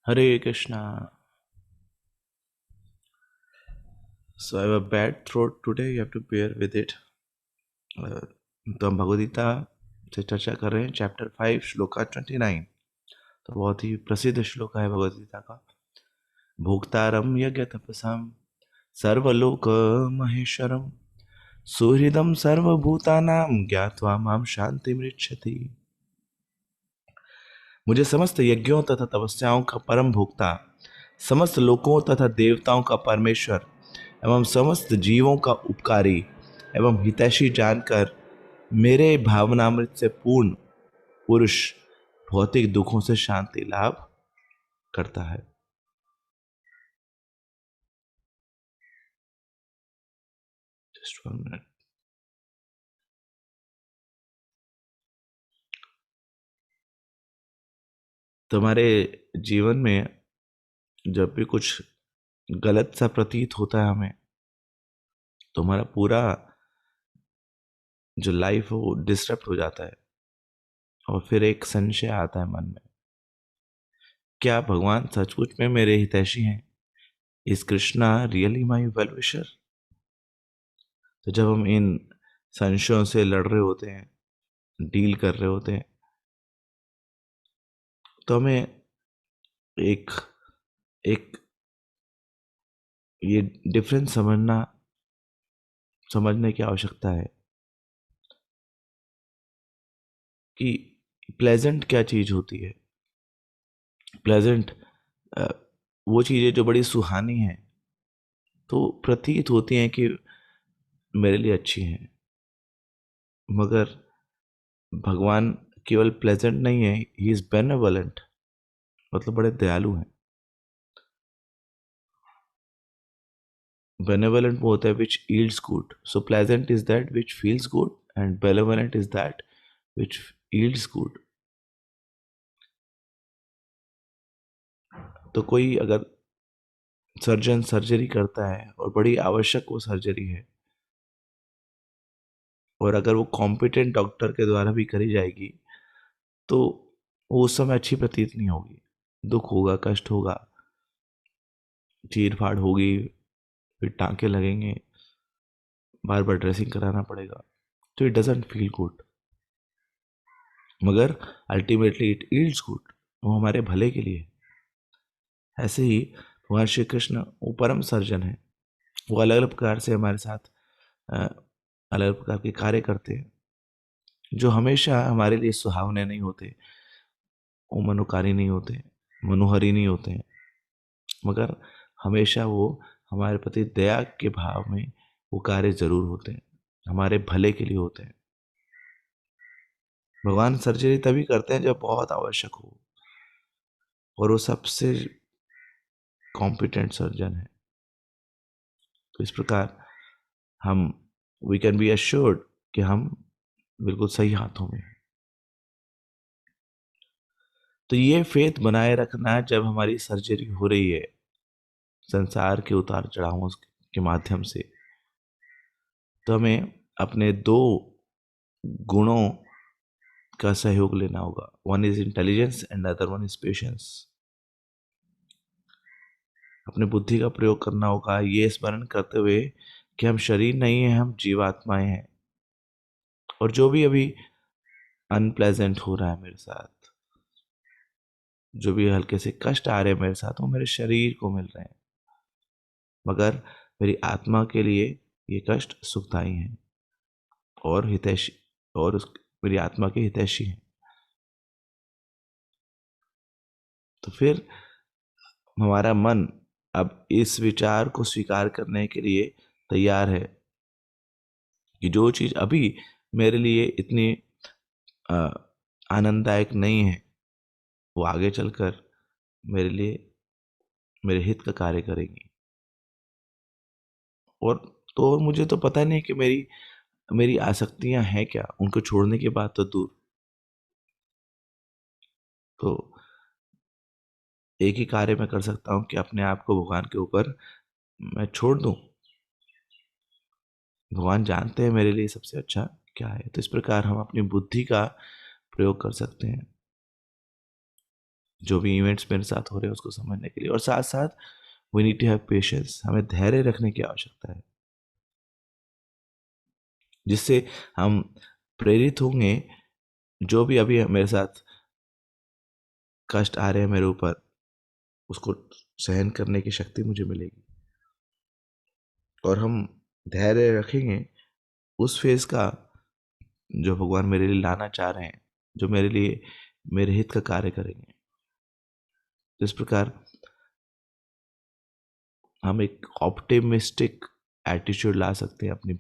Hare Krishna. So I have a bad throat today. You have to bear with it. तो हम भगवद गीता से चर्चा कर रहे हैं चैप्टर 5 श्लोका 29। तो बहुत ही प्रसिद्ध श्लोक है भगवद गीता का। भोक्तारम यज्ञ तपसाम सर्वलोक महेश्वरम सुहृदम सर्वभूतानां ज्ञात्वा माम शांति मृच्छति। मुझे समस्त यज्ञों तथा तपस्याओं का परम भोक्ता, समस्त लोकों तथा देवताओं का परमेश्वर एवं समस्त जीवों का उपकारी एवं हितैषी जानकर मेरे भावनामृत से पूर्ण पुरुष भौतिक दुखों से शांति लाभ करता है। Just 1 minute. तुम्हारे जीवन में जब भी कुछ गलत सा प्रतीत होता है हमें, तो हमारा पूरा जो लाइफ है वो डिस्टर्ब हो जाता है और फिर एक संशय आता है मन में, क्या भगवान सचमुच में मेरे हितैषी हैं? Is Krishna really my well wisher? तो जब हम इन संशयों से लड़ रहे होते हैं, डील कर रहे होते हैं, तो हमें एक एक ये डिफरेंस समझने की आवश्यकता है कि प्लेजेंट क्या चीज होती है। प्लेजेंट वो चीजें जो बड़ी सुहानी है, तो प्रतीत होती हैं कि मेरे लिए अच्छी हैं, मगर भगवान केवल प्लेजेंट नहीं है, ही इज बेनेवलेंट, मतलब बड़े दयालु हैं। बेनेवलेंट वो होता है विच yields good, so pleasant is that which feels good and benevolent is that which yields good. तो कोई अगर सर्जन सर्जरी करता है और बड़ी आवश्यक वो सर्जरी है, और अगर वो कॉम्पिटेंट डॉक्टर के द्वारा भी करी जाएगी, तो वो उस समय अच्छी प्रतीत नहीं होगी। दुख होगा, कष्ट होगा, चीर फाड़ होगी, फिर टांके लगेंगे, बार बार ड्रेसिंग कराना पड़ेगा, तो इट डजेंट फील गुड। मगर अल्टीमेटली इट yields गुड, वो हमारे भले के लिए। ऐसे ही भगवान श्री कृष्ण वो परम सर्जन है। वो अलग अलग प्रकार से हमारे साथ अलग अलग प्रकार के कार्य करते हैं जो हमेशा हमारे लिए सुहावने नहीं होते, वो मनोकारी नहीं होते, मनोहरी नहीं होते हैं, मगर हमेशा वो हमारे प्रति दया के भाव में वो कार्य जरूर होते हैं, हमारे भले के लिए होते हैं। भगवान सर्जरी तभी करते हैं जब बहुत आवश्यक हो, और वो सबसे कॉम्पिटेंट सर्जन है। तो इस प्रकार हम वी कैन बी अश्योर्ड कि हम बिल्कुल सही हाथों में हैं। तो ये फेथ बनाए रखना जब हमारी सर्जरी हो रही है संसार के उतार चढ़ावों के माध्यम से, तो हमें अपने दो गुणों का सहयोग लेना होगा। One is intelligence and other one is patience. अपने बुद्धि का प्रयोग करना होगा, ये स्मरण करते हुए कि हम शरीर नहीं है, हम जीवात्माएं हैं, और जो भी अभी अनप्लेजेंट हो रहा है मेरे साथ, जो भी हल्के से कष्ट आ रहे हैं मेरे साथ, वो मेरे शरीर को मिल रहे हैं, मगर मेरी आत्मा के लिए ये कष्ट सुखदायी हैं और हितैषी, और मेरी आत्मा के हितैषी हैं। तो फिर हमारा मन अब इस विचार को स्वीकार करने के लिए तैयार है कि जो चीज अभी मेरे लिए इतनी अ, आनंददायक नहीं है, वो आगे चलकर मेरे लिए मेरे हित का कार्य करेंगी। और तो मुझे तो पता नहीं कि मेरी मेरी आसक्तियां हैं क्या, उनको छोड़ने की बात तो दूर। तो एक ही कार्य मैं कर सकता हूँ कि अपने आप को भगवान के ऊपर मैं छोड़ दूं। भगवान जानते हैं मेरे लिए सबसे अच्छा क्या है। तो इस प्रकार हम अपनी बुद्धि का प्रयोग कर सकते हैं जो भी इवेंट्स मेरे साथ हो रहे हैं उसको समझने के लिए। और साथ साथ we need to have patience, हमें धैर्य रखने की आवश्यकता है, जिससे हम प्रेरित होंगे। जो भी अभी मेरे साथ कष्ट आ रहे हैं मेरे ऊपर, उसको सहन करने की शक्ति मुझे मिलेगी, और हम धैर्य रखेंगे उस फेज का जो भगवान मेरे लिए लाना चाह रहे हैं, जो मेरे लिए मेरे हित का कार्य करेंगे। इस प्रकार हम एक ऑप्टिमिस्टिक एटीट्यूड ला सकते हैं अपनी